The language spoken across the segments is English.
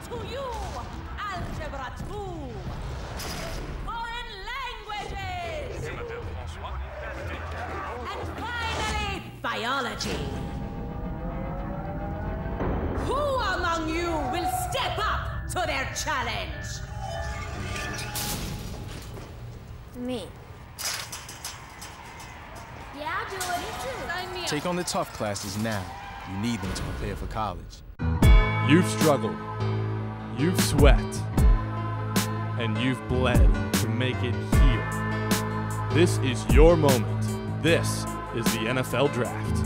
to you, Algebra 2. Foreign languages. And finally, biology. Who among you will step up to their challenge? Me. Yeah, I'll do it. Take on the tough classes now. You need them to prepare for college. You've struggled, you've sweat, and you've bled to make it here. This is your moment. This is the NFL Draft.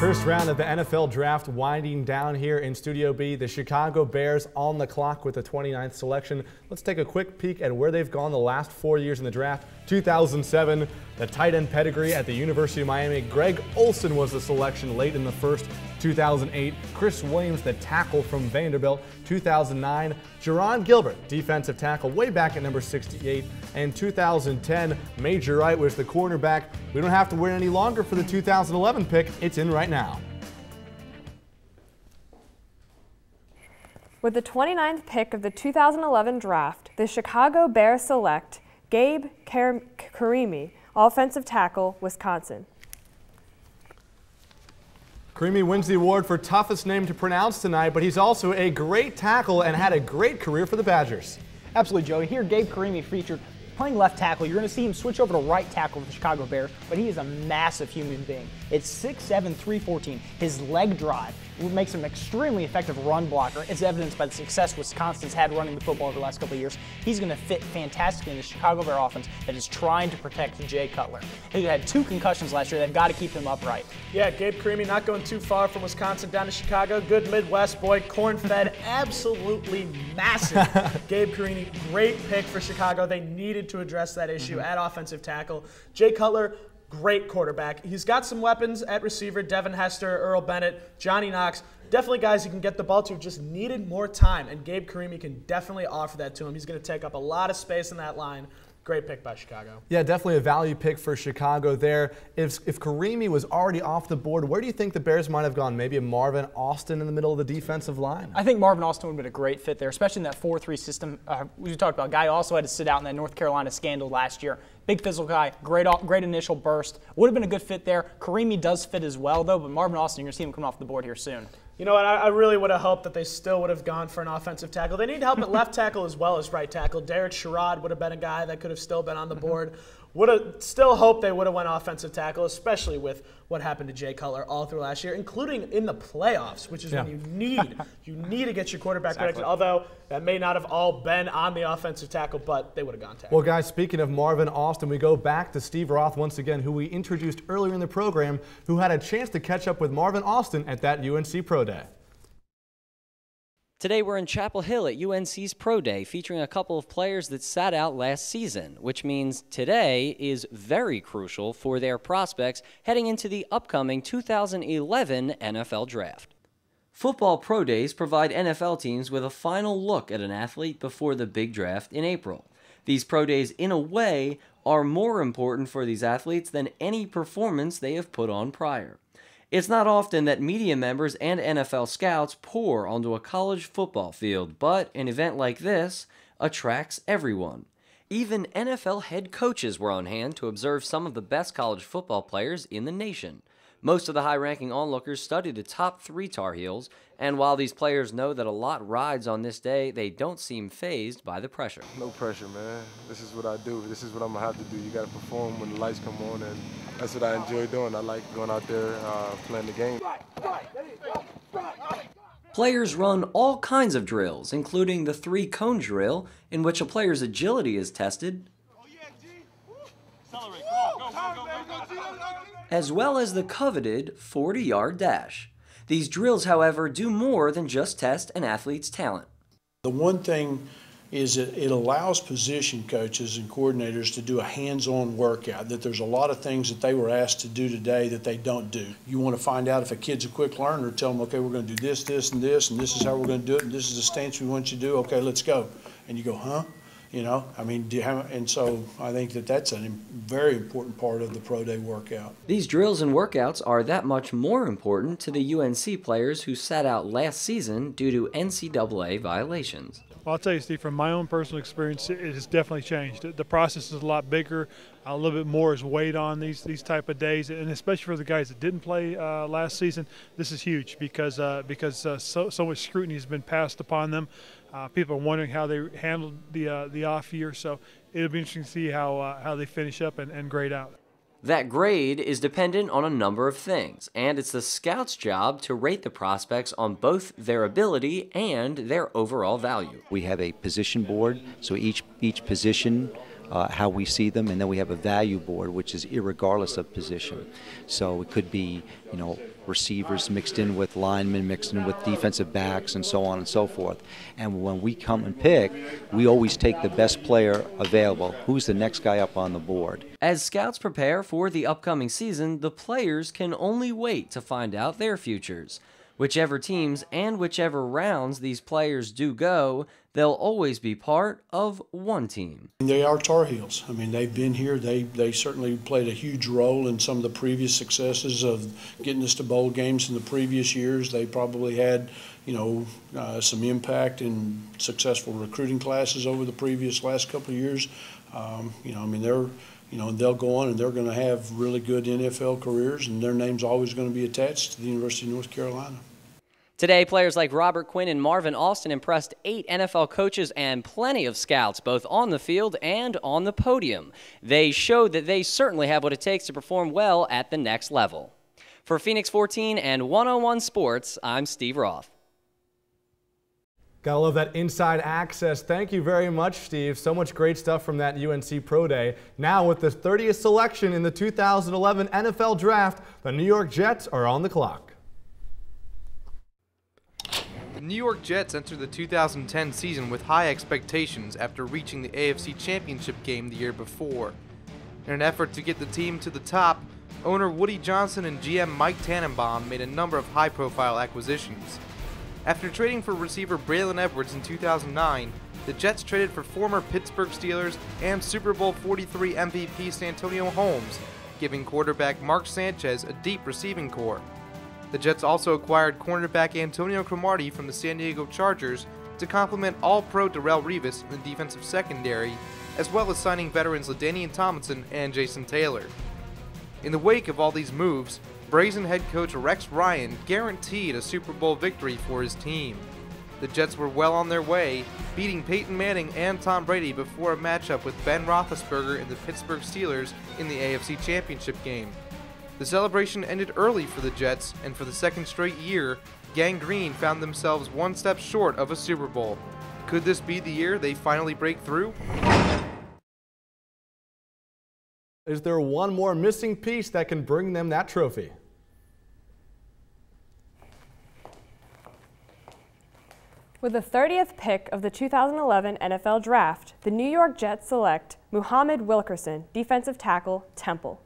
First round of the NFL Draft winding down here in Studio B. The Chicago Bears on the clock with the 29th selection. Let's take a quick peek at where they've gone the last 4 years in the draft. 2007, the tight end pedigree at the University of Miami. Greg Olsen was the selection late in the first. 2008, Chris Williams, the tackle from Vanderbilt. 2009, Jerron Gilbert, defensive tackle, way back at number 68. And 2010, Major Wright was the cornerback. We don't have to wait any longer for the 2011 pick. It's in right now. With the 29th pick of the 2011 draft, the Chicago Bears select Gabe Karimi, offensive tackle, Wisconsin. Karimi wins the award for toughest name to pronounce tonight, but he's also a great tackle and had a great career for the Badgers. Absolutely, Joey. Here, Gabe Karimi featured playing left tackle. You're going to see him switch over to right tackle for the Chicago Bears, but he is a massive human being. It's 6'7", 314. His leg drive makes him an extremely effective run blocker. It's evidenced by the success Wisconsin's had running the football over the last couple of years. He's going to fit fantastically in the Chicago Bear offense that is trying to protect Jay Cutler. He had 2 concussions last year. They've got to keep him upright. Yeah, Gabe Karimi not going too far from Wisconsin down to Chicago. Good Midwest boy, corn-fed, absolutely massive. Gabe Karimi, great pick for Chicago. They needed to address that issue at offensive tackle. Jay Cutler, great quarterback. He's got some weapons at receiver, Devin Hester, Earl Bennett, Johnny Knox. Definitely guys he can get the ball to, just needed more time, and Gabe Karimi can definitely offer that to him. He's going to take up a lot of space in that line. Great pick by Chicago. Yeah, definitely a value pick for Chicago there. If Karimi was already off the board, where do you think the Bears might have gone? Maybe a Marvin Austin in the middle of the defensive line? I think Marvin Austin would have been a great fit there, especially in that 4-3 system. We talked about a guy who also had to sit out in that North Carolina scandal last year. Big physical guy, great initial burst. Would have been a good fit there. Karimi does fit as well, though, but Marvin Austin, you're going to see him coming off the board here soon. You know what, I really would have hoped that they still would have gone for an offensive tackle. They need help at left tackle as well as right tackle. Derek Sherrod would have been a guy that could have still been on the board. Would have still hoped they would have went offensive tackle, especially with what happened to Jay Cutler all through last year, including in the playoffs, which is when you need to get your quarterback protected. Although that may not have all been on the offensive tackle, but they would have gone tackle. Well, guys, speaking of Marvin Austin, we go back to Steve Roth once again, who we introduced earlier in the program, who had a chance to catch up with Marvin Austin at that UNC Pro Day. Today we're in Chapel Hill at UNC's Pro Day, featuring a couple of players that sat out last season, which means today is very crucial for their prospects heading into the upcoming 2011 NFL Draft. Football Pro Days provide NFL teams with a final look at an athlete before the big draft in April. These Pro Days, in a way, are more important for these athletes than any performance they have put on prior. It's not often that media members and NFL scouts pour onto a college football field, but an event like this attracts everyone. Even NFL head coaches were on hand to observe some of the best college football players in the nation. Most of the high-ranking onlookers study the top 3 Tar Heels, and while these players know that a lot rides on this day, they don't seem fazed by the pressure. No pressure, man. This is what I do. This is what I'm going to have to do. You got to perform when the lights come on, and that's what I enjoy doing. I like going out there playing the game. Players run all kinds of drills, including the 3-cone drill, in which a player's agility is tested, as well as the coveted 40-yard dash. These drills, however, do more than just test an athlete's talent. The one thing is that it allows position coaches and coordinators to do a hands-on workout, that there's a lot of things that they were asked to do today that they don't do. You want to find out if a kid's a quick learner, tell them, okay, we're going to do this, this, and this is how we're going to do it, and this is the stance we want you to do, okay, let's go. And you go, huh? You know, I mean, and so I think that that's a very important part of the pro day workout. These drills and workouts are that much more important to the UNC players who sat out last season due to NCAA violations. Well, I'll tell you, Steve, from my own personal experience, it has definitely changed. The process is a lot bigger. A little bit more is weighed on these type of days, and especially for the guys that didn't play last season, this is huge because so much scrutiny has been passed upon them. People are wondering how they handled the off year, so it'll be interesting to see how they finish up and grade out. That grade is dependent on a number of things, and it's the scouts' job to rate the prospects on both their ability and their overall value. We have a position board, so each position, how we see them, and then we have a value board, which is irregardless of position. So it could be, you know, receivers mixed in with linemen, mixed in with defensive backs, and so on and so forth. And when we come and pick, we always take the best player available. Who's the next guy up on the board? As scouts prepare for the upcoming season, the players can only wait to find out their futures. Whichever teams and whichever rounds these players do go, they'll always be part of one team. They are Tar Heels. I mean, they've been here. They certainly played a huge role in some of the previous successes of getting us to bowl games in the previous years. They probably had, you know, some impact in successful recruiting classes over the last couple of years. You know, I mean, they'll go on and they're going to have really good NFL careers, and their name's always going to be attached to the University of North Carolina. Today, players like Robert Quinn and Marvin Austin impressed 8 NFL coaches and plenty of scouts, both on the field and on the podium. They showed that they certainly have what it takes to perform well at the next level. For Phoenix 14 and 101 Sports, I'm Steve Roth. Gotta love that inside access. Thank you very much, Steve. So much great stuff from that UNC Pro Day. Now with the 30th selection in the 2011 NFL Draft, the New York Jets are on the clock. The New York Jets entered the 2010 season with high expectations after reaching the AFC Championship game the year before. In an effort to get the team to the top, owner Woody Johnson and GM Mike Tannenbaum made a number of high-profile acquisitions. After trading for receiver Braylon Edwards in 2009, the Jets traded for former Pittsburgh Steelers and Super Bowl 43 MVP Santonio Holmes, giving quarterback Mark Sanchez a deep receiving corps. The Jets also acquired cornerback Antonio Cromartie from the San Diego Chargers to complement All-Pro Darrelle Revis in the defensive secondary, as well as signing veterans LaDainian Tomlinson and Jason Taylor. In the wake of all these moves, Brazen head coach Rex Ryan guaranteed a Super Bowl victory for his team. The Jets were well on their way, beating Peyton Manning and Tom Brady before a matchup with Ben Roethlisberger and the Pittsburgh Steelers in the AFC Championship game. The celebration ended early for the Jets, and for the second straight year, Gang Green found themselves one step short of a Super Bowl. Could this be the year they finally break through? Is there one more missing piece that can bring them that trophy? With the 30th pick of the 2011 NFL Draft, the New York Jets select Muhammad Wilkerson, defensive tackle, Temple.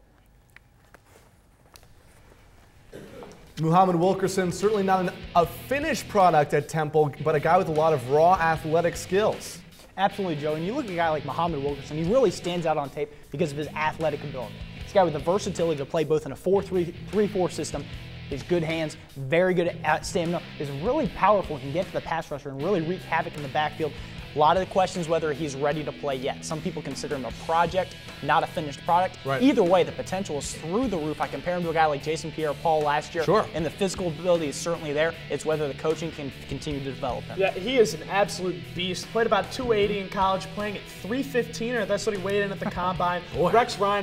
Muhammad Wilkerson, certainly not a finished product at Temple, but a guy with a lot of raw athletic skills. Absolutely, Joe. And you look at a guy like Muhammad Wilkerson, he really stands out on tape because of his athletic ability. This guy with the versatility to play both in a 4-3-4 system, his good hands, very good at stamina, is really powerful and can get to the pass rusher and really wreak havoc in the backfield. A lot of the questions whether he's ready to play yet. Some people consider him a project, not a finished product. Right. Either way, the potential is through the roof. I compare him to a guy like Jason Pierre-Paul last year, sure, and the physical ability is certainly there. It's whether the coaching can continue to develop him. Yeah, he is an absolute beast. Played about 280 in college, playing at 315, or that's what he weighed in at the combine. Rex Ryan